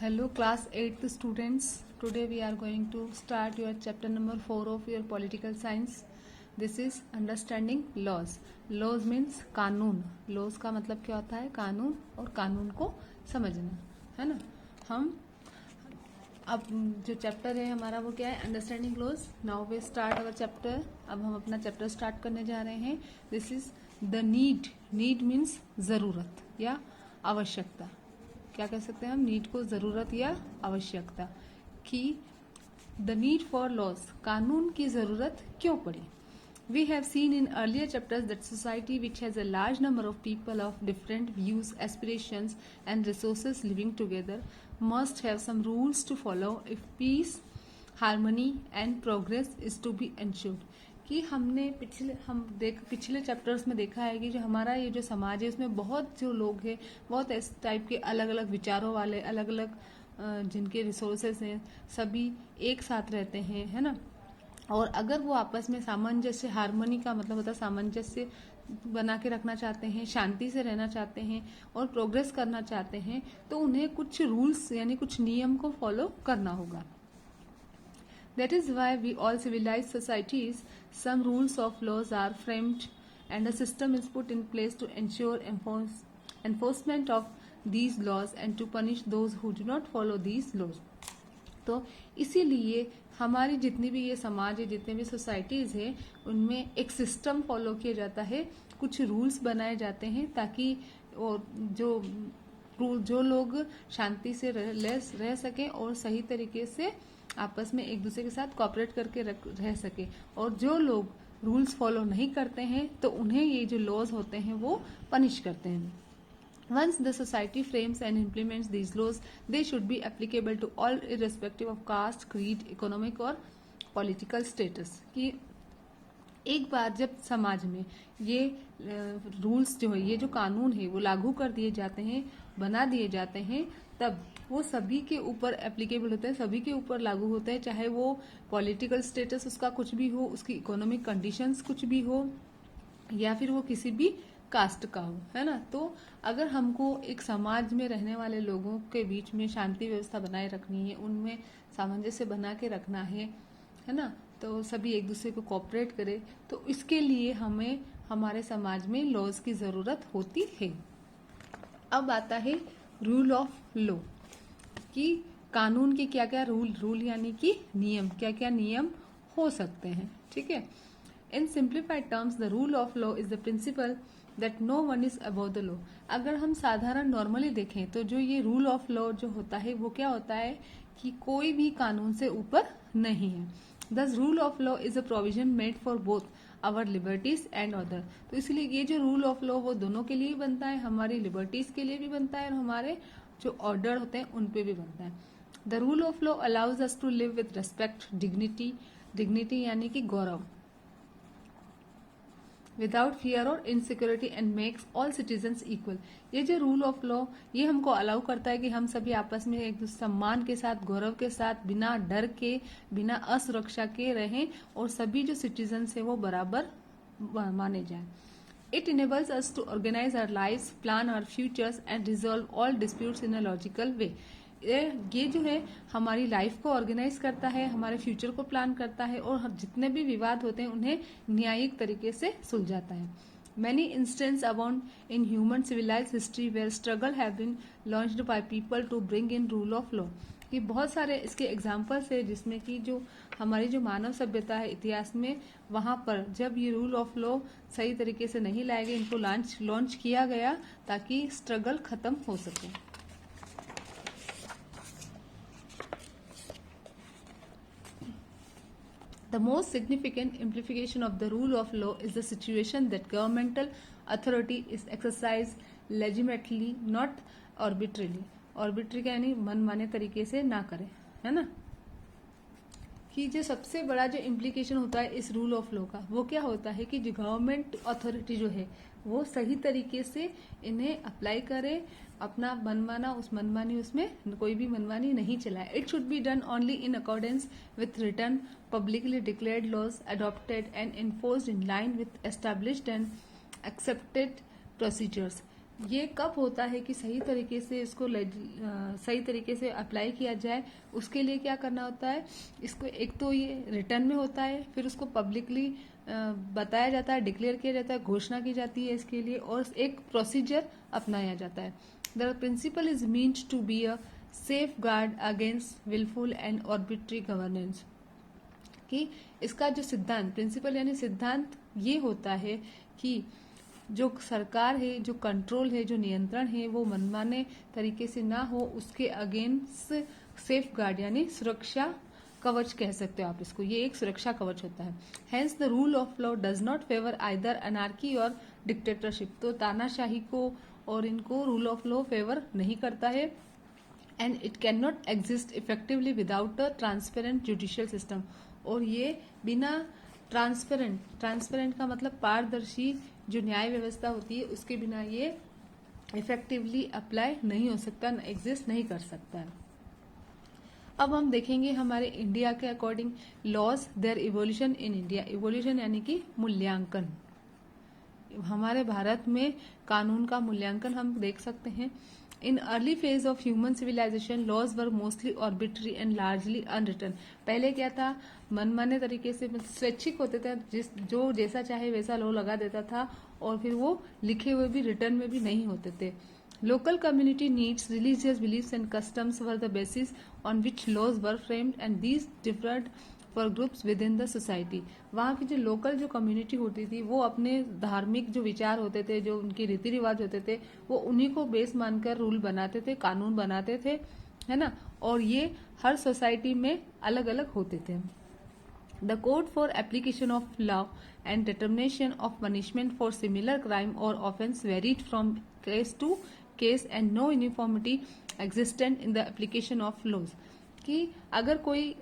Hello class 8th students. Today we are going to start your chapter number 4 of your political science. This is understanding laws. Laws means कानून. Laws का मतलब क्या होता है? कानून, और कानून को समझना, है ना. हम अब जो चैप्टर है हमारा वो क्या है? Understanding laws. Now we start our chapter. अब हम अपना चैप्टर स्टार्ट करने जा रहे हैं. This is the need. Need means ज़रूरत या आवश्यकता. क्या कह सकते हैं हम? नीड को ज़रूरत या आवश्यकता. कि द नीड फॉर लॉज, कानून की ज़रूरत क्यों पड़ी. We have seen in earlier chapters that society which has a large number of people of different views, aspirations and resources living together must have some rules to follow if peace, harmony and progress is to be ensured. कि हमने पिछले chapters में देखा है कि जो हमारा ये जो समाज है उसमें बहुत जो लोग हैं, बहुत इस टाइप के अलग अलग विचारों वाले, अलग अलग जिनके रिसोर्सेस हैं, सभी एक साथ रहते हैं, है ना. और अगर वो आपस में सामंजस्य, हार्मनी का मतलब होता है सामंजस्य बना के रखना चाहते हैं, शांति से रहना चाहते हैं और प्रोग्रेस करना चाहते हैं, तो उन्हें कुछ रूल्स यानी कुछ नियम को फॉलो करना होगा. That is why we all civilized societies, some rules of laws are framed and a system is put in place to ensure enforcement of these laws and to punish those who do not follow these laws. तो इसीलिए हमारी जितनी भी ये समाज है, जितने भी सोसाइटीज़ है, उनमें एक सिस्टम फॉलो किया जाता है, कुछ रूल्स बनाए जाते हैं ताकि और जो लोग शांति से रह सकें और सही तरीके से आपस में एक दूसरे के साथ कोऑपरेट करके रह सके. और जो लोग रूल्स फॉलो नहीं करते हैं तो उन्हें ये जो लॉज होते हैं वो पनिश करते हैं. Once the society frames and implements these laws, they should be applicable to all irrespective of caste, creed, economic और political status. कि एक बार जब समाज में ये रूल्स जो है, ये जो कानून है वो लागू कर दिए जाते हैं, बना दिए जाते हैं, तब वो सभी के ऊपर एप्लीकेबल होता है, सभी के ऊपर लागू होता है, चाहे वो पॉलिटिकल स्टेटस उसका कुछ भी हो, उसकी इकोनॉमिक कंडीशंस कुछ भी हो, या फिर वो किसी भी कास्ट का हो, है ना. तो अगर हमको एक समाज में रहने वाले लोगों के बीच में शांति व्यवस्था बनाए रखनी है, उनमें सामंजस्य बना के रखना है ना, तो सभी एक दूसरे को कोऑपरेट करे, तो इसके लिए हमें हमारे समाज में लॉज की ज़रूरत होती है. अब आता है रूल ऑफ लॉ. कि कानून के क्या क्या रूल यानी कि नियम, क्या क्या नियम हो सकते हैं. ठीक है. In simplified terms the rule of law is the principle that no one is above the law. अगर हम साधारण नॉर्मली देखें तो जो ये रूल ऑफ लॉ जो होता है वो क्या होता है कि कोई भी कानून से ऊपर नहीं है. Thus rule of law is a provision made for both our liberties and other. तो इसलिए ये जो रूल ऑफ लॉ वो दोनों के लिए बनता है, हमारी लिबर्टीज के लिए भी बनता है और हमारे जो ऑर्डर होते हैं उन पे भी बनता है. The rule of law allows us to live with respect, dignity यानी कि गौरव, विदाउट फियर और insecurity and makes all citizens equal. ये जो रूल ऑफ लॉ ये हमको अलाउ करता है कि हम सभी आपस में एक सम्मान के साथ, गौरव के साथ, बिना डर के, बिना असुरक्षा के रहें और सभी जो सिटीजन्स है वो बराबर माने जाएं. It enables us to organize our lives, plan our futures and resolve all disputes in a logical way. ये जो है हमारी लाइफ को ऑर्गेनाइज करता है, हमारे फ्यूचर को प्लान करता है और जितने भी विवाद होते हैं उन्हें न्यायिक तरीके से सुलझाता है. Many instances abound in human civilized history where struggle have been launched by people to bring in rule of law. कि बहुत सारे इसके एग्जाम्पल्स है जिसमें कि जो हमारी जो मानव सभ्यता है इतिहास में, वहाँ पर जब ये रूल ऑफ लॉ सही तरीके से नहीं लाए गए, इनको लॉन्च किया गया ताकि स्ट्रगल खत्म हो सके. The most significant implication of the rule of law is the situation that governmental authority is exercised legitimately, not arbitrarily. Arbitrary का यानी मनमाने तरीके से ना करें, है ना. कि जो सबसे बड़ा जो इम्प्लीकेशन होता है इस रूल ऑफ लॉ का वो क्या होता है कि जो गवर्नमेंट अथॉरिटी जो है वो सही तरीके से इन्हें अप्लाई करे, अपना मनमाना उसमें कोई भी मनमानी नहीं चलाए. It should be done only in accordance with written publicly declared laws adopted and enforced in line with established and accepted procedures. ये कब होता है कि सही तरीके से इसको सही तरीके से अप्लाई किया जाए, उसके लिए क्या करना होता है, इसको एक तो ये रिटर्न में होता है, फिर उसको पब्लिकली बताया जाता है, डिक्लेयर किया जाता है, घोषणा की जाती है इसके लिए, और एक प्रोसीजर अपनाया जाता है. The principle is meant to be a safeguard against wilful and arbitrary governance. कि इसका जो सिद्धांत, प्रिंसिपल यानी सिद्धांत, ये होता है कि जो सरकार है, जो कंट्रोल है, जो नियंत्रण है, वो मनमाने तरीके से ना हो, उसके अगेंस्ट सेफ गार्ड यानी सुरक्षा कवच कह सकते हो आप इसको. ये एक सुरक्षा कवच होता है. Hence the rule of law does not favour either anarchy और डिक्टेटरशिप. तो तानाशाही को और इनको रूल ऑफ लॉ फेवर नहीं करता है. And it can not exist effectively without a transparent judicial system. और ये बिना ट्रांसपेरेंट का मतलब पारदर्शी जो न्याय व्यवस्था होती है, उसके बिना ये इफेक्टिवली अप्लाई नहीं हो सकता, एग्जिस्ट नहीं कर सकता है. अब हम देखेंगे हमारे इंडिया के according laws, their evolution in India. Evolution यानी कि मूल्यांकन. हमारे भारत में कानून का मूल्यांकन हम देख सकते हैं. In early phase of human civilisation laws were mostly arbitrary and largely unwritten. पहले क्या था, मनमाने तरीके से स्वैच्छिक होते थे, जो जैसा चाहे वैसा लॉ लगा देता था, और फिर वो लिखे हुए भी, रिटर्न में भी नहीं होते थे. Local community needs, religious beliefs and customs were the basis on which laws were framed and these differed for groups within the society. वहाँ की जो लोकल जो कम्युनिटी होती थी, वो अपने धार्मिक जो विचार होते थे, जो उनके रीति रिवाज होते थे, वो उन्हीं को बेस मानकर रूल बनाते थे, कानून बनाते थे, है ना. और ये हर सोसाइटी में अलग अलग होते थे. The code for application of law and determination of punishment for similar crime और offence varied from case to case and no uniformity existent in the application of laws. कि अगर कोई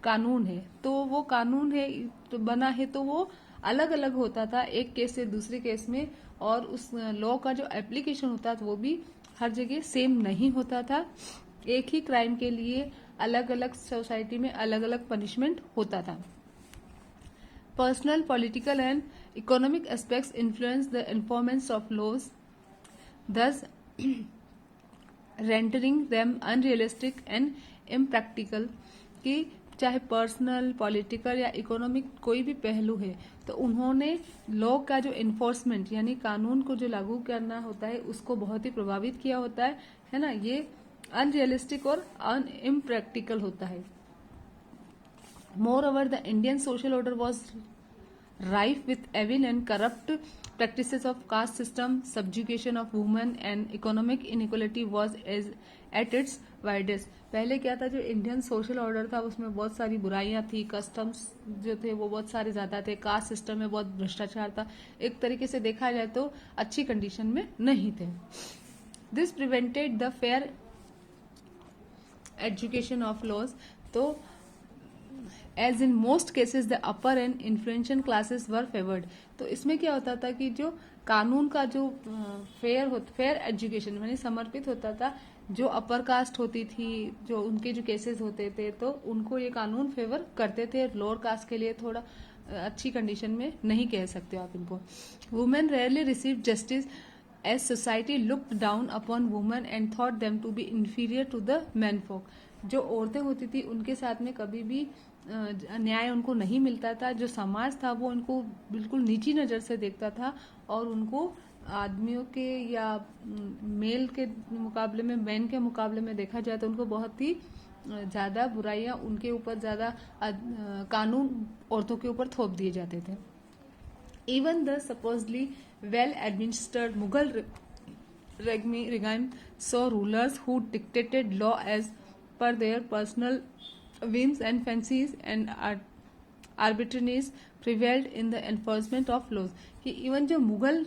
कानून है, तो वो कानून है तो बना है, तो वो अलग अलग होता था एक केस से दूसरे केस में, और उस लॉ का जो एप्लीकेशन होता था वो भी हर जगह सेम नहीं होता था. एक ही क्राइम के लिए अलग अलग सोसाइटी में अलग अलग पनिशमेंट होता था. Personal, political and economic aspects influence the enforcement of laws, thus rendering them unrealistic and impractical. कि चाहे पर्सनल, पॉलिटिकल या इकोनॉमिक कोई भी पहलू है, तो उन्होंने लॉ का जो इन्फोर्समेंट यानी कानून को जो लागू करना होता है, उसको बहुत ही प्रभावित किया होता है ना. ये अनरियलिस्टिक और इम्प्रैक्टिकल होता है. More over the Indian social order was rife with evil and corrupt practices of caste system, subjugation of women and economic inequality was as at its widest. पहले क्या था, जो इंडियन सोशल ऑर्डर था उसमें बहुत सारी बुराइयां थी, कस्टम्स जो थे वो बहुत सारे ज्यादा थे, कास्ट सिस्टम में बहुत भ्रष्टाचार था, एक तरीके से देखा जाए तो अच्छी कंडीशन में नहीं थे. This prevented the fair education of laws. तो as in most cases the upper and influential classes were favoured. तो इसमें क्या होता था कि जो कानून का जो फेयर एजुकेशन यानी समर्पित होता था, जो अपर कास्ट होती थी, जो उनके जो केसेस होते थे, तो उनको ये कानून फेवर करते थे. लोअर कास्ट के लिए थोड़ा अच्छी कंडीशन में नहीं कह सकते आप इनको. Women rarely receive justice as society looked down upon women and thought them to be inferior to the man folk. जो औरतें होती थी उनके साथ में कभी भी न्याय उनको नहीं मिलता था. जो समाज था वो उनको बिल्कुल नीची नजर से देखता था, और उनको आदमियों के या मेल के मुकाबले में, मैन के मुकाबले में देखा जाए तो उनको बहुत ही ज्यादा बुराइयां, उनके ऊपर ज्यादा कानून औरतों के ऊपर थोप दिए जाते थे. Even the supposedly well administered Mughal regime saw rulers who dictated law as per their personal whims and fancies, and arbitrariness prevailed in the enforcement of laws. कि इवन जो मुगल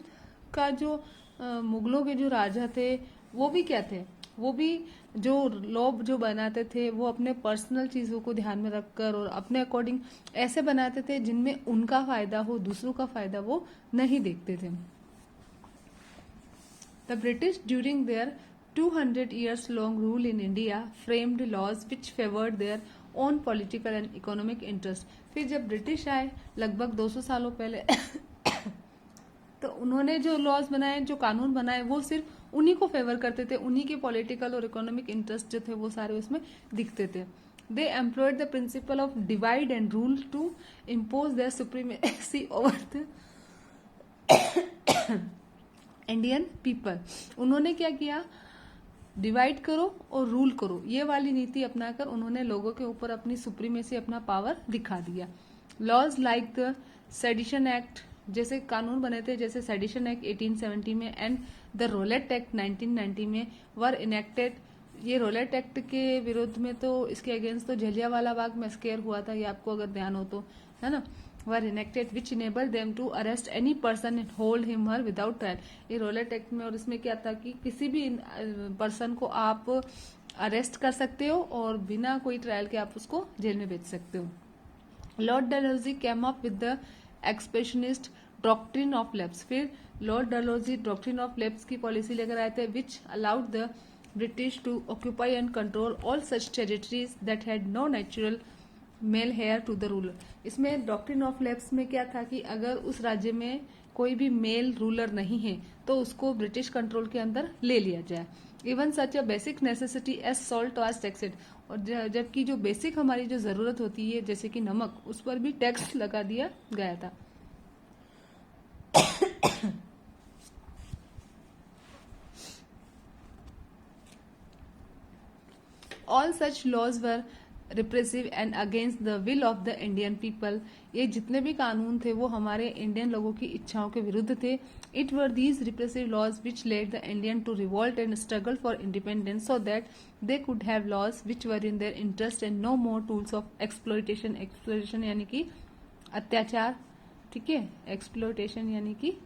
का जो मुगलों के जो राजा थे, वो भी क्या थे, वो भी जो लॉ जो बनाते थे वो अपने पर्सनल चीजों को ध्यान में रखकर और अपने अकॉर्डिंग ऐसे बनाते थे जिनमें उनका फायदा हो, दूसरों का फायदा वो नहीं देखते थे. The British, during their 200 years long rule in India, framed laws which favored their own political and economic interest. फिर जब ब्रिटिश आए लगभग 200 सालों पहले तो उन्होंने जो लॉज बनाए, जो कानून बनाए, वो सिर्फ उन्हीं को फेवर करते थे, उन्हीं के पॉलिटिकल और इकोनॉमिक इंटरेस्ट जो थे वो सारे उसमें दिखते थे. They employed the principle of divide and rule to impose their supremacy over the Indian people. उन्होंने क्या किया, डिवाइड करो और रूल करो, ये वाली नीति अपनाकर उन्होंने लोगों के ऊपर अपनी सुप्रीमेसी, अपना पावर दिखा दिया. Laws like the sedition act, जैसे कानून बने थे जैसे सेडिशन एक्ट 1870 में एंड द रोलेट एक्ट 1990 में वर इनेक्टेड. ये रोलेट एक्ट के विरुद्ध में तो इसके अगेंस्ट तो जलियांवाला बाग मैसेकर हुआ था, ये आपको अगर ध्यान हो तो, है ना. Were enacted which enable them to arrest any person and hold him her without trial. ये रोलेट एक्ट में, और इसमें क्या था कि किसी भी पर्सन को आप अरेस्ट कर सकते हो और बिना कोई ट्रायल के आप उसको जेल में भेज सकते हो. Lord Dalhousie came up with the expressionist doctrine of lapse. फिर Lord Dalhousie doctrine of lapse की पॉलिसी लेकर आए थे which allowed the British to occupy and control all such territories that had no natural male heir to the ruler. इसमें doctrine of lapse में क्या था कि अगर उस राज्य में कोई भी मेल रूलर नहीं है तो उसको ब्रिटिश कंट्रोल के अंदर ले लिया जाए. Even such a basic necessity as salt was taxed. और जबकि जो बेसिक हमारी जो जरूरत होती है जैसे कि नमक, उस पर भी टैक्स लगा दिया गया था. All such laws were repressive and against the will of the Indian people. ये जितने भी कानून थे वो हमारे इंडियन लोगों की इच्छाओं के विरुद्ध थे. It were these repressive laws which led the Indian to revolt and struggle for independence so that they could have laws which were in their interest and no more tools of exploitation. Exploitation यानी कि अत्याचार, ठीक है, exploitation यानी कि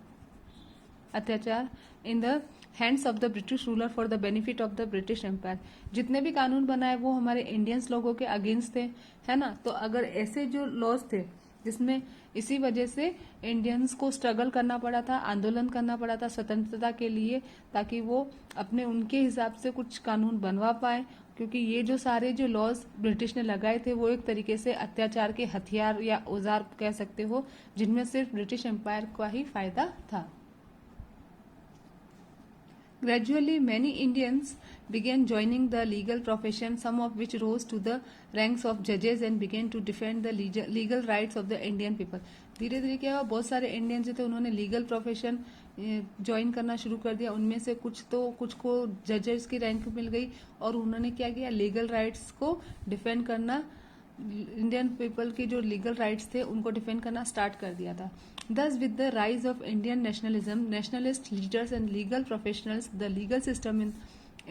अत्याचार in the hands of the British ruler for the benefit of the British empire. जितने भी कानून बनाए वो हमारे इंडियंस लोगों के अगेंस्ट थे, है ना. तो अगर ऐसे जो लॉज थे जिसमें इसी वजह से इंडियंस को स्ट्रगल करना पड़ा था, आंदोलन करना पड़ा था स्वतंत्रता के लिए, ताकि वो अपने उनके हिसाब से कुछ कानून बनवा पाए, क्योंकि ये जो सारे जो लॉज ब्रिटिश ने लगाए थे वो एक तरीके से अत्याचार के हथियार या औजार कह सकते हो, जिनमें सिर्फ ब्रिटिश एम्पायर का ही फायदा था. Gradually, many Indians began joining the legal profession, some of which rose to the ranks of judges and began to defend the legal rights of the Indian people. धीरे धीरे क्या हुआ, बहुत सारे इंडियन जो थे उन्होंने लीगल प्रोफेशन ज्वाइन करना शुरू कर दिया. उनमें से कुछ को जजेस की रैंक मिल गई और उन्होंने क्या किया, लीगल राइट्स को डिफेंड करना, इंडियन पीपल के जो लीगल राइट्स थे उनको डिफेंड करना स्टार्ट कर दिया था. Thus, with the rise of Indian nationalism, nationalist leaders and legal professionals, the legal system in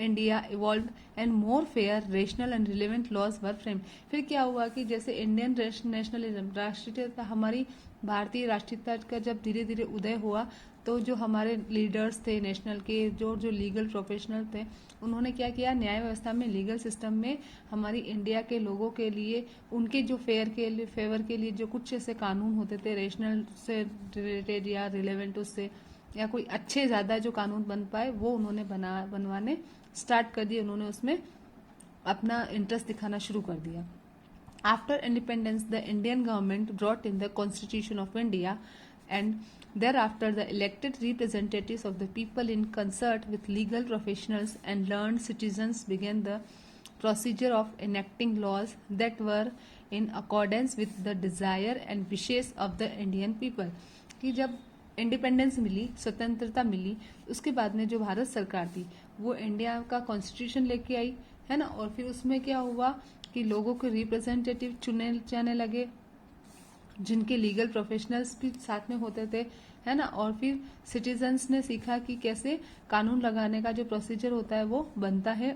India evolved and more fair, rational and relevant laws were framed. फिर क्या हुआ कि जैसे इंडियन नेशनलिज्म, राष्ट्रीयता, हमारी भारतीय राष्ट्रीयता का जब धीरे धीरे उदय हुआ तो जो हमारे लीडर्स थे नेशनल के, जो लीगल प्रोफेशनल थे, उन्होंने क्या किया, न्याय व्यवस्था में, लीगल सिस्टम में हमारी इंडिया के लोगों के लिए, उनके जो फेवर के लिए जो कुछ ऐसे कानून होते थे रेशनल से रिलेटेड या रिलेवेंट उससे, या कोई अच्छे ज्यादा जो कानून बन पाए वो उन्होंने बनवाने स्टार्ट कर दिए. उन्होंने उसमें अपना इंटरेस्ट दिखाना शुरू कर दिया. After independence, the Indian government brought in the Constitution of India, and thereafter the elected representatives of the people in concert with legal professionals and learned citizens began the procedure of enacting laws that were in accordance with the desire and wishes of the Indian people. कि जब independence मिली, स्वतंत्रता मिली, उसके बाद में जो भारत सरकार थी वो इंडिया का कॉन्स्टिट्यूशन लेके आई, है ना. और फिर उसमें क्या हुआ कि लोगों के रिप्रेजेंटेटिव चुने जाने लगे, जिनके लीगल प्रोफेशनल्स भी साथ में होते थे, है ना. और फिर सिटीजन्स ने सीखा कि कैसे कानून लगाने का जो प्रोसीजर होता है वो बनता है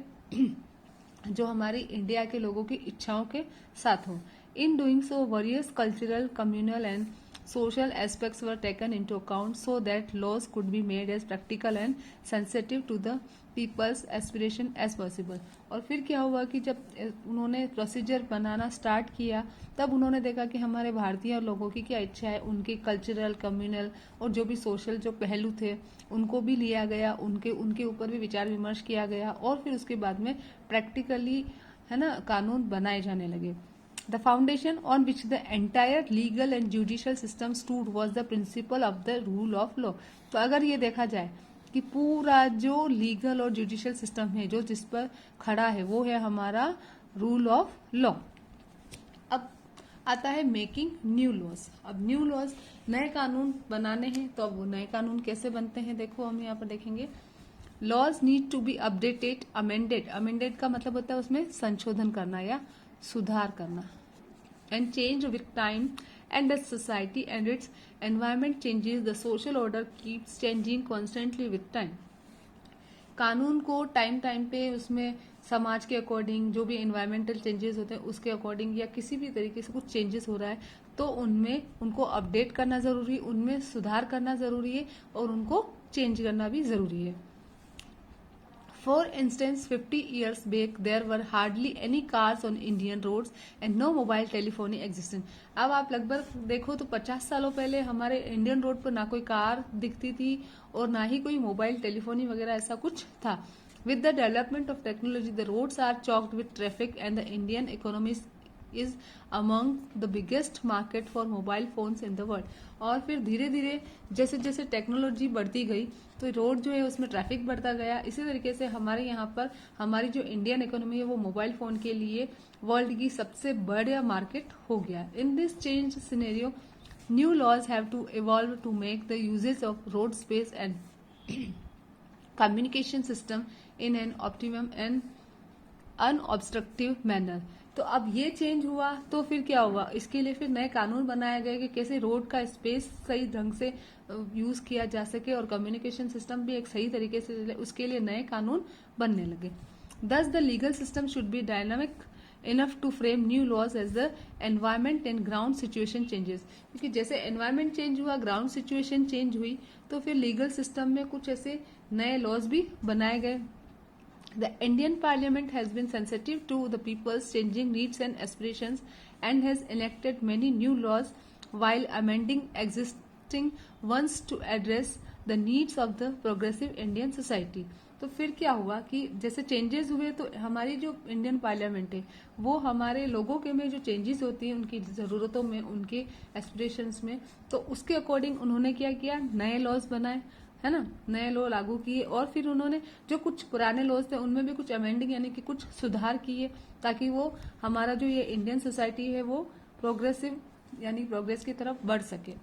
जो हमारी इंडिया के लोगों की इच्छाओं के साथ हो. In doing so various cultural, communal and social aspects were taken into account so that laws could be made as practical and sensitive to the people's aspiration as possible. और फिर क्या हुआ कि जब उन्होंने प्रोसीजर बनाना स्टार्ट किया तब उन्होंने देखा कि हमारे भारतीय लोगों की क्या इच्छा है, उनके कल्चरल, कम्युनल और जो भी सोशल जो पहलू थे उनको भी लिया गया, उनके ऊपर भी विचार विमर्श किया गया और फिर उसके बाद में प्रैक्टिकली, है ना, कानून बनाए जाने लगे. The foundation on which the entire legal and judicial system stood was the principle of the rule of law. तो अगर ये देखा जाए कि पूरा जो लीगल और जुडिशियल सिस्टम है जो जिस पर खड़ा है वो है हमारा रूल ऑफ लॉ। अब आता है मेकिंग न्यू लॉज। अब न्यू लॉज, नए कानून बनाने हैं, तो अब वो नए कानून कैसे बनते हैं देखो हम यहाँ पर देखेंगे। Laws need to be updated, amended, amended का मतलब होता है उसमें संशोधन करना या सुधार करना, and change with time and the society and its environment changes, the social order keeps changing constantly with time. कानून को टाइम टाइम पे उसमें समाज के अकॉर्डिंग जो भी एनवायरमेंटल चेंजेस होते हैं उसके अकॉर्डिंग या किसी भी तरीके से कुछ चेंजेस हो रहा है तो उनमें उनको अपडेट करना जरूरी है, उनमें सुधार करना जरूरी है और उनको चेंज करना भी जरूरी है। For instance, 50 years back, there were hardly any cars on Indian roads and no mobile telephony existed. अब आप लगभग देखो तो 50 सालों पहले हमारे इंडियन रोड पर ना कोई कार दिखती थी और ना ही कोई मोबाइल टेलीफोनी वगैरह ऐसा कुछ था। With the development of technology, the roads are choked with traffic and the Indian economy is among the biggest market for mobile phones in the world. और फिर धीरे धीरे जैसे जैसे टेक्नोलॉजी बढ़ती गई तो रोड जो है उसमें ट्रैफिक बढ़ता गया। इसी तरीके से हमारे यहाँ पर हमारी जो इंडियन इकोनॉमी है वो मोबाइल फोन के लिए वर्ल्ड की सबसे बड़ा मार्केट हो गया। In this change scenario new laws have to evolve to make the usages of road space and communication system in an optimum and unobstructive manner. तो अब ये चेंज हुआ तो फिर क्या हुआ, इसके लिए फिर नए कानून बनाए गए कि कैसे रोड का स्पेस सही ढंग से यूज किया जा सके और कम्युनिकेशन सिस्टम भी एक सही तरीके से चले, उसके लिए नए कानून बनने लगे। Thus the legal system should be dynamic enough to frame new laws as the environment and ground situation changes. क्योंकि जैसे एनवायरमेंट चेंज हुआ, ग्राउंड सिचुएशन चेंज हुई, तो फिर लीगल सिस्टम में कुछ ऐसे नए लॉज भी बनाए गए। The Indian Parliament has been sensitive to the people's changing needs and aspirations and has enacted many new laws while amending existing ones to address the needs of the progressive Indian society. तो फिर क्या हुआ कि जैसे changes हुए तो हमारी जो इंडियन पार्लियामेंट है वो हमारे लोगों के में जो चेंजेस होती हैं उनकी ज़रूरतों में, उनके एस्पिरेशंस में, तो उसके अकॉर्डिंग उन्होंने क्या किया, नए लॉज बनाए, है ना, नए लॉ लागू किए। और फिर उन्होंने जो कुछ पुराने लॉज थे उनमें भी कुछ अमेंडिंग यानी कि कुछ सुधार किए ताकि वो हमारा जो ये इंडियन सोसाइटी है वो प्रोग्रेसिव यानी प्रोग्रेस की तरफ बढ़ सके।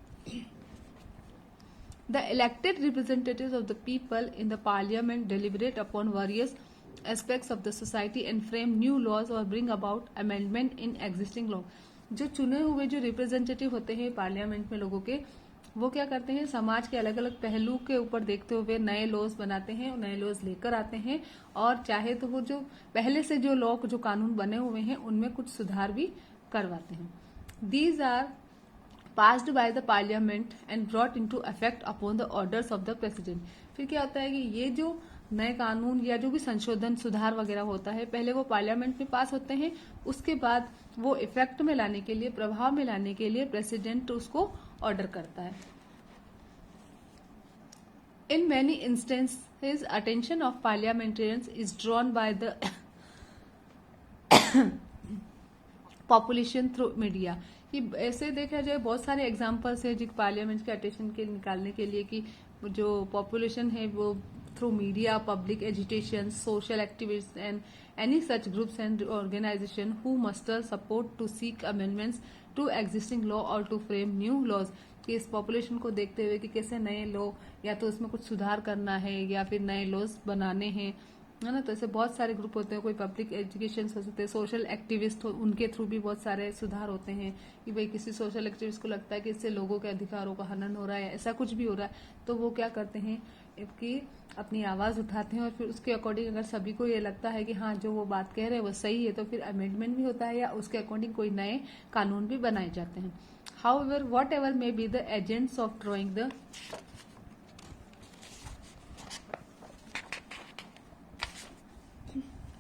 The elected representatives of the people in the parliament deliberate upon various aspects of the society and frame new laws और bring about amendment in existing law. जो चुने हुए जो रिप्रेजेंटेटिव होते हैं पार्लियामेंट में लोगों के, वो क्या करते हैं, समाज के अलग अलग पहलू के ऊपर देखते हुए नए लॉज बनाते हैं और नए लॉज लेकर आते हैं, और चाहे तो वो जो पहले से जो लॉ जो कानून बने हुए हैं उनमें कुछ सुधार भी करवाते हैं। These are passed by the parliament and brought into effect upon the orders of the president. फिर क्या होता है कि ये जो नए कानून या जो भी संशोधन सुधार वगैरह होता है पहले वो पार्लियामेंट में पास होते हैं, उसके बाद वो इफेक्ट में लाने के लिए, प्रभाव में लाने के लिए प्रेसिडेंट उसको ऑर्डर करता है। In many instances, attention of parliamentarians is drawn by the population through media। कि ऐसे देखा जाए बहुत सारे एग्जाम्पल्स है जो पार्लियामेंट के अटेंशन के निकालने के लिए कि जो पॉपुलेशन है वो through media, public agitation, social activist and any such groups and organization who muster support to seek amendments to existing law or to frame new laws। कि इस पॉपुलेशन को देखते हुए कि कैसे नए लॉ या तो उसमें कुछ सुधार करना है या फिर नए लॉज बनाने हैं, है ना। तो ऐसे बहुत सारे ग्रुप होते हैं, कोई पब्लिक एजुकेशन हो सकते हैं, सोशल एक्टिविस्ट हो, उनके थ्रू भी बहुत सारे सुधार होते हैं कि भाई किसी सोशल एक्टिविस्ट को लगता है कि इससे लोगों के अधिकारों का हनन हो रहा है, ऐसा कुछ भी हो रहा है, तो वो क्या करते हैं कि अपनी आवाज उठाते हैं और फिर उसके अकॉर्डिंग अगर सभी को ये लगता है कि हाँ जो वो बात कह रहे हैं वो सही है तो फिर अमेंडमेंट भी होता है या उसके अकॉर्डिंग कोई नए कानून भी बनाए जाते हैं। However, whatever may be the agents of drawing the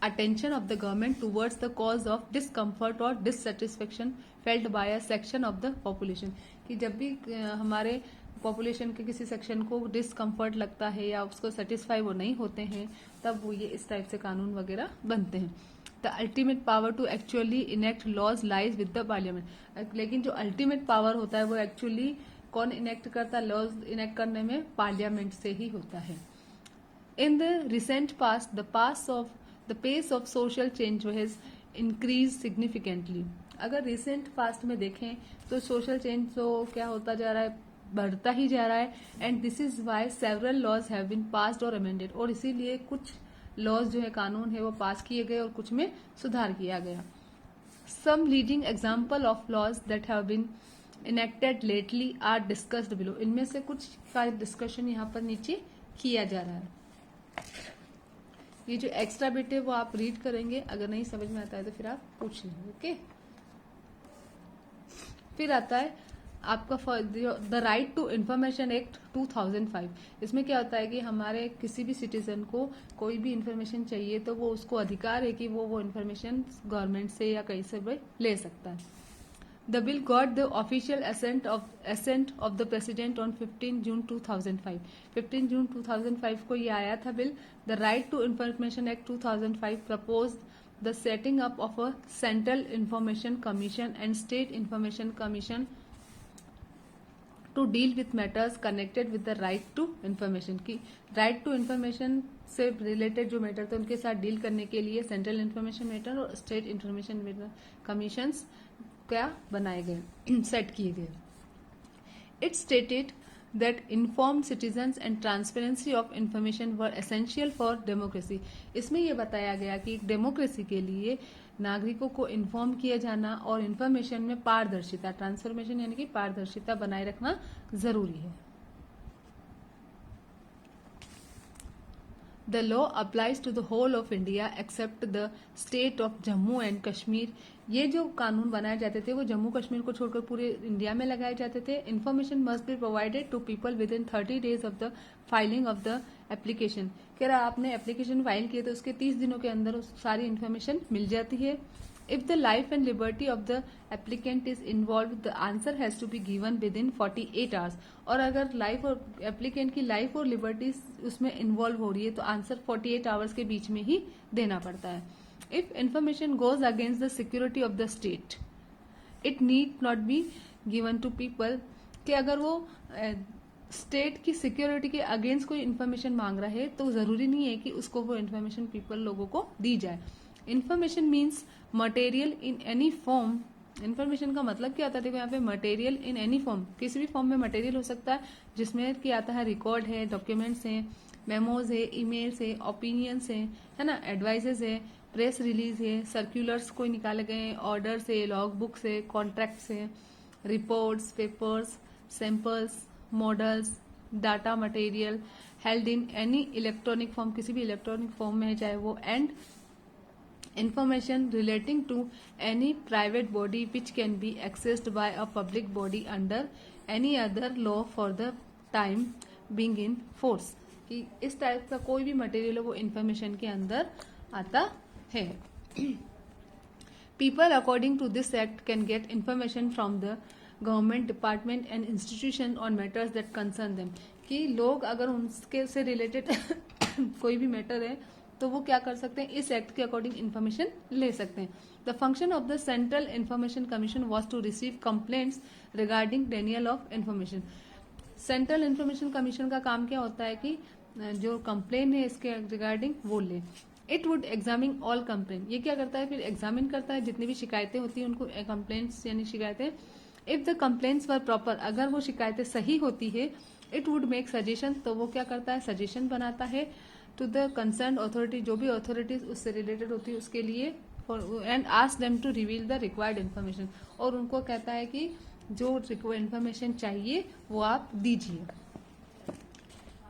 attention of the government towards the cause of discomfort or dissatisfaction felt by a section of the population। कि जब भी हमारे पॉपुलेशन के किसी सेक्शन को डिसकम्फर्ट लगता है या उसको सेटिस्फाई वो नहीं होते हैं तब वो ये इस टाइप से कानून वगैरह बनते हैं। The ultimate power to actually enact laws lies with the parliament. लेकिन जो अल्टीमेट पावर होता है वो एक्चुअली कौन इनेक्ट करता है? लॉज इनेक्ट करने में पार्लियामेंट से ही होता है। In the recent past the pace of social change has increase significantly. अगर रिसेंट पास्ट में देखें तो सोशल चेंज तो क्या होता जा रहा है? बढ़ता ही जा रहा है। And this is why several laws have been passed और अमेंडेड, और इसीलिए कुछ लॉज जो है, कानून है, वो पास किए गए और कुछ में सुधार किया गया। Some leading example of laws that have been enacted lately are discussed below. इनमें से कुछ का डिस्कशन यहाँ पर नीचे किया जा रहा है। ये जो एक्स्ट्रा बिट है वो आप रीड करेंगे, अगर नहीं समझ में आता है तो फिर आप पूछ लेंगे। ओके, फिर आता है आपका the right to information act 2005। इसमें क्या होता है कि हमारे किसी भी सिटीजन को कोई भी इन्फॉर्मेशन चाहिए तो वो उसको अधिकार है कि वो इन्फॉर्मेशन गवर्नमेंट से या कहीं से भी ले सकता है। The bill got the official assent of the president on 15 जून 2005। 15 जून 2005 को ये आया था बिल। The right to information act 2005 propose the setting up of a central information commission and state information commission to deal with matters connected with the right to information. की right to information से related जो matter थे उनके साथ deal करने के लिए central information matter और स्टेट इन्फॉर्मेशन मैटर कमीशंस क्या बनाए गए, सेट किए गए। It stated that informed citizens and transparency of information were essential for democracy. इसमें यह बताया गया कि डेमोक्रेसी के लिए नागरिकों को इन्फॉर्म किया जाना और इन्फॉर्मेशन में पारदर्शिता, ट्रांसफॉर्मेशन यानी कि पारदर्शिता बनाए रखना जरूरी है। The law applies to the whole of India except the state of Jammu and Kashmir। ये जो कानून बनाए जाते थे वो जम्मू कश्मीर को छोड़कर पूरे इंडिया में लगाए जाते थे। Information must be provided to people within 30 days of the filing of the application. कह रहा आपने एप्लीकेशन फाइल किए तो उसके 30 दिनों के अंदर सारी इन्फॉर्मेशन मिल जाती है। If the life and liberty of the applicant is involved, the answer has to be given within 48 hours। और अगर लाइफ और एप्लीकेंट की लाइफ और लिबर्टी उसमें इन्वॉल्व हो रही है तो आंसर 48 आवर्स के बीच में ही देना पड़ता है। If information goes against the security of the state, it need not be given to people. कि अगर वो स्टेट की सिक्योरिटी के अगेंस्ट कोई इन्फॉर्मेशन मांग रहा है तो जरूरी नहीं है कि उसको वो इन्फॉर्मेशन पीपल लोगों को दी जाए। Information means material in any form. Information का मतलब क्या होता है? देखो यहाँ पे मटेरियल इन एनी फॉर्म, किसी भी फॉर्म में मटेरियल हो सकता है जिसमें कि आता है रिकॉर्ड है, डॉक्यूमेंट्स हैं, मेमोज है, ईमेल्स है, ओपिनियंस है ना, एडवाइसेस है, प्रेस रिलीज है, सर्कुलर्स कोई निकाले गए, ऑर्डर्स है, लॉग बुक्स है, कॉन्ट्रैक्ट्स है, reports, papers, samples, models, data material held in any electronic form, किसी भी इलेक्ट्रॉनिक फॉर्म में है चाहे वो, and information relating to any private body which can be accessed by a public body under any other law for the time being in force। कि इस type का कोई भी मटेरियल वो इंफॉर्मेशन के अंदर आता है। People according to this act can get information from the government department and institution on matters that concern them। कि लोग अगर उनके से रिलेटेड कोई भी मैटर है तो वो क्या कर सकते हैं? इस एक्ट के अकॉर्डिंग इन्फॉर्मेशन ले सकते हैं। The function of the central information commission was to receive complaints regarding denial of information. Central information commission का काम क्या होता है कि जो कंप्लेन है इसके रिगार्डिंग वो ले। It would examine all complain. ये क्या करता है? फिर एग्जामिन करता है जितनी भी शिकायतें होती हैं उनको, कंप्लेंट्स यानी शिकायतें। If the complaints were proper, अगर वो शिकायतें सही होती है, इट वुड मेक सजेशन, तो वो क्या करता है? सजेशन बनाता है टू द कंसर्न अथॉरिटी, जो भी अथॉरिटीज उससे रिलेटेड होती है उसके लिए, and ask them to reveal the required information. और उनको कहता है कि जो इन्फॉर्मेशन चाहिए वो आप दीजिए।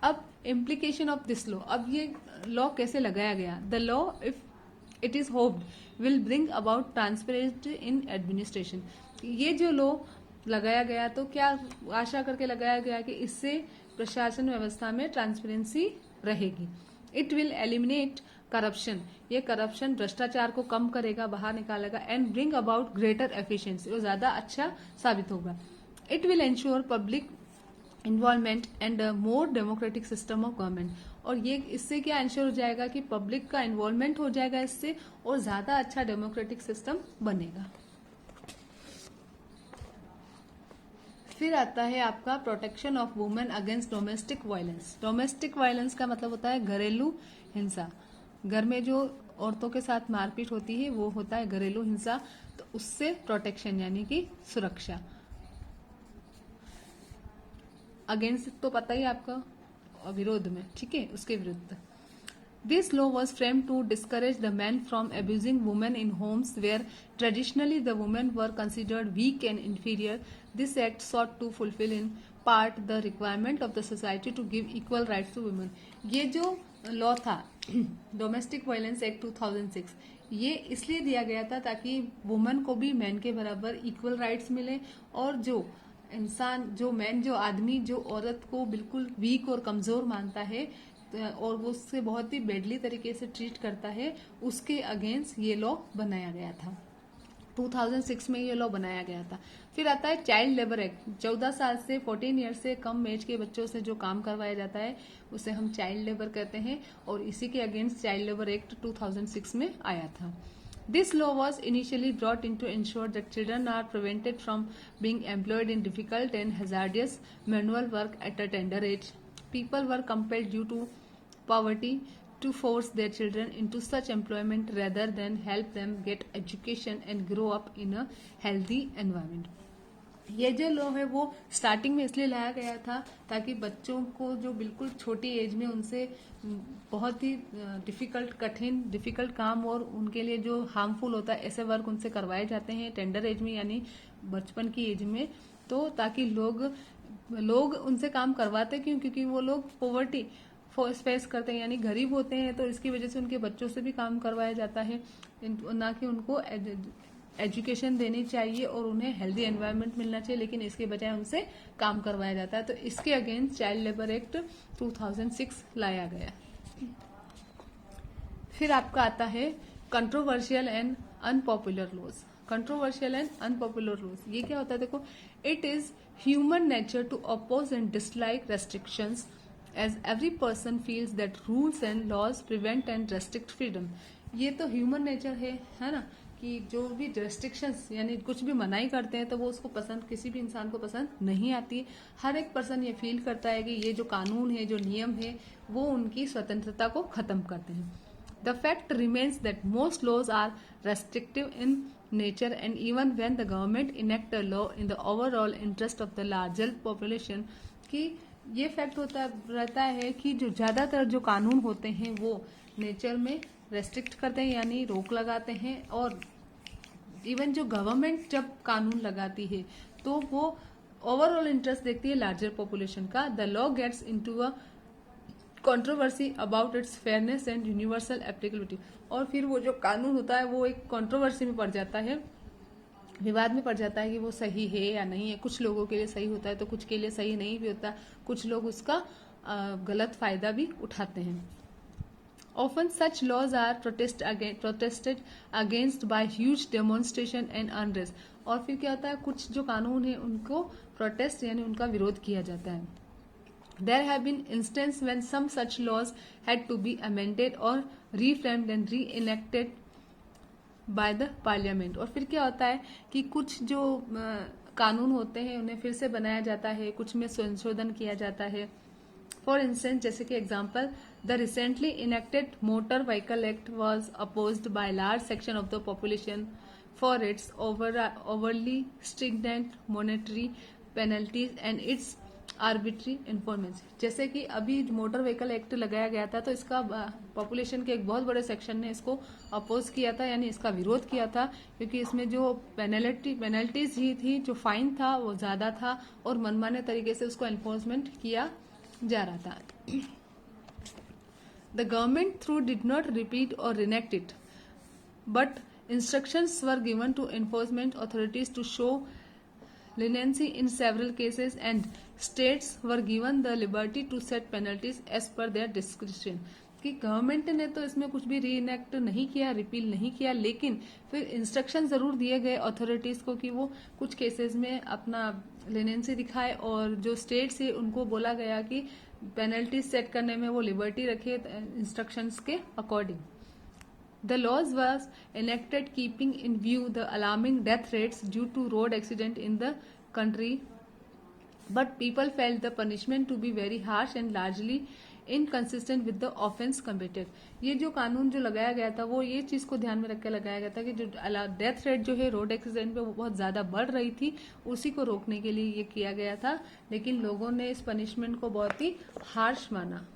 अब इम्प्लीकेशन ऑफ दिस लॉ, अब ये लॉ कैसे लगाया गया? The law if it is hoped will bring about transparency in administration. ये जो लॉ लगाया गया तो क्या आशा करके लगाया गया कि इससे प्रशासन व्यवस्था में ट्रांसपेरेंसी रहेगी। इट विल एलिमिनेट करप्शन, ये करप्शन भ्रष्टाचार को कम करेगा, बाहर निकालेगा, and bring about greater efficiency, वो ज्यादा अच्छा साबित होगा। It will ensure public involvement and more democratic system of government, और ये इससे क्या इंश्योर हो जाएगा कि पब्लिक का इन्वॉल्वमेंट हो जाएगा इससे, और ज्यादा अच्छा डेमोक्रेटिक सिस्टम बनेगा। फिर आता है आपका protection of women against domestic violence. Domestic violence का मतलब होता है घरेलू हिंसा। घर में जो औरतों के साथ मारपीट होती है वो होता है घरेलू हिंसा, तो उससे प्रोटेक्शन यानी कि सुरक्षा। अगेंस्ट तो पता ही आपका, विरोध में, ठीक है, उसके विरुद्ध। This law was framed to discourage the men from abusing women in homes where traditionally the women were considered weak and inferior. This act sought to fulfill in part the requirement of the society to give equal rights to women. ये जो law था domestic violence act 2006, ये इसलिए दिया गया था ताकि women को भी मैन के बराबर इक्वल राइट्स मिले, और जो इंसान, जो मैन, जो आदमी जो औरत को बिल्कुल वीक और कमजोर मानता है और वो उससे बहुत ही बेडली तरीके से ट्रीट करता है, उसके अगेंस्ट ये लॉ बनाया गया था। 2006 में ये लॉ बनाया गया था। फिर आता है चाइल्ड लेबर एक्ट। 14 साल से 14 ईयर से कम एज के बच्चों से जो काम करवाया जाता है उसे हम चाइल्ड लेबर कहते हैं, और इसी के अगेंस्ट चाइल्ड लेबर एक्ट 2006 में आया था। This law was initially brought in to ensure that children are prevented from being employed in difficult and hazardous manual work at a tender age. People were compelled due to poverty to force their children into such employment rather than help them get education and grow up in a healthy environment. ये जो law है वो starting में इसलिए लाया गया था ताकि बच्चों को जो बिल्कुल छोटी एज में उनसे बहुत ही डिफिकल्ट काम और उनके लिए जो हार्मफुल होता है ऐसे वर्क उनसे करवाए जाते हैं टेंडर एज में, यानी बचपन की एज में, तो ताकि लोग उनसे काम करवाते क्यों, क्योंकि वो लोग पॉवर्टी फेस करते हैं, यानी गरीब होते हैं, तो इसकी वजह से उनके बच्चों से भी काम करवाया जाता है, ना कि उनको एजुकेशन देनी चाहिए और उन्हें हेल्दी एनवायरनमेंट मिलना चाहिए, लेकिन इसके बजाय उनसे काम करवाया जाता है। तो इसके अगेंस्ट चाइल्ड लेबर एक्ट 2006 लाया गया। फिर आपका आता है controversial and unpopular laws. Controversial and unpopular laws ये क्या होता है, देखो, it is human nature to oppose and dislike restrictions as every person feels that rules and laws prevent and restrict freedom. ये तो ह्यूमन नेचर है ना, कि जो भी रेस्ट्रिक्शंस यानी कुछ भी मनाही करते हैं तो वो उसको पसंद, किसी भी इंसान को पसंद नहीं आती। हर एक पर्सन ये फील करता है कि ये जो कानून है, जो नियम है, वो उनकी स्वतंत्रता को खत्म करते हैं। The fact remains that most laws are restrictive in nature and even when the government enact a law in the overall interest of the larger population, कि ये फैक्ट रहता है कि जो ज्यादातर जो कानून होते हैं वो नेचर में रेस्ट्रिक्ट करते हैं यानी रोक लगाते हैं, और इवन जो गवर्नमेंट जब कानून लगाती है तो वो ओवरऑल इंटरेस्ट देखती है लार्जर पॉपुलेशन का। The law gets into a controversy about its fairness and universal applicability, और फिर वो जो कानून होता है वो एक कंट्रोवर्सी में पड़ जाता है, विवाद में पड़ जाता है कि वो सही है या नहीं है। कुछ लोगों के लिए सही होता है तो कुछ के लिए सही नहीं भी होता, कुछ लोग उसका गलत फायदा भी उठाते हैं। Often such laws are protested against by huge demonstration and unrest, और फिर क्या होता है, कुछ जो कानून है उनको प्रोटेस्ट यानी उनका विरोध किया जाता है। There have been instances when some such laws had to be amended or reframed and re-enacted by the parliament, और फिर क्या होता है कि कुछ जो कानून होते हैं उन्हें फिर से बनाया जाता है, कुछ में संशोधन किया जाता है। फॉर इंस्टेंस, जैसे कि example, the recently enacted motor vehicle act was opposed by large section of the population for its overly stringent monetary penalties and its arbitrary enforcement. जैसे कि अभी मोटर व्हीकल एक्ट लगाया गया था तो इसका पॉपुलेशन के एक बहुत बड़े सेक्शन ने इसको अपोज किया था, यानी इसका विरोध किया था, क्योंकि इसमें जो पेनल्टीज ही थी, जो फाइन था वो ज्यादा था और मनमाने तरीके से उसको एनफोर्समेंट किया जा रहा था। The government through did not repeat or reenact it, but instructions were given to enforcement authorities to show leniency in several cases, and states were given the liberty to set penalties as per their discretion. कि government ने तो इसमें कुछ भी reenact नहीं किया, repeal नहीं किया, लेकिन फिर इंस्ट्रक्शन जरूर दिए गए अथॉरिटीज को कि वो कुछ केसेस में अपना लेनेंसी दिखाए, और जो स्टेट्स है उनको बोला गया कि पेनल्टी सेट करने में वो लिबर्टी रखे इंस्ट्रक्शंस के according. The laws was enacted keeping in view the alarming death rates due to road accident in the country, but people felt the punishment to be very harsh and largely inconsistent with the offense committed। ये जो कानून जो लगाया गया था वो ये चीज को ध्यान में रख के लगाया गया था कि जो डेथ रेट जो है रोड एक्सीडेंट पे वो बहुत ज्यादा बढ़ रही थी, उसी को रोकने के लिए ये किया गया था, लेकिन लोगों ने इस पनिशमेंट को बहुत ही हार्श माना।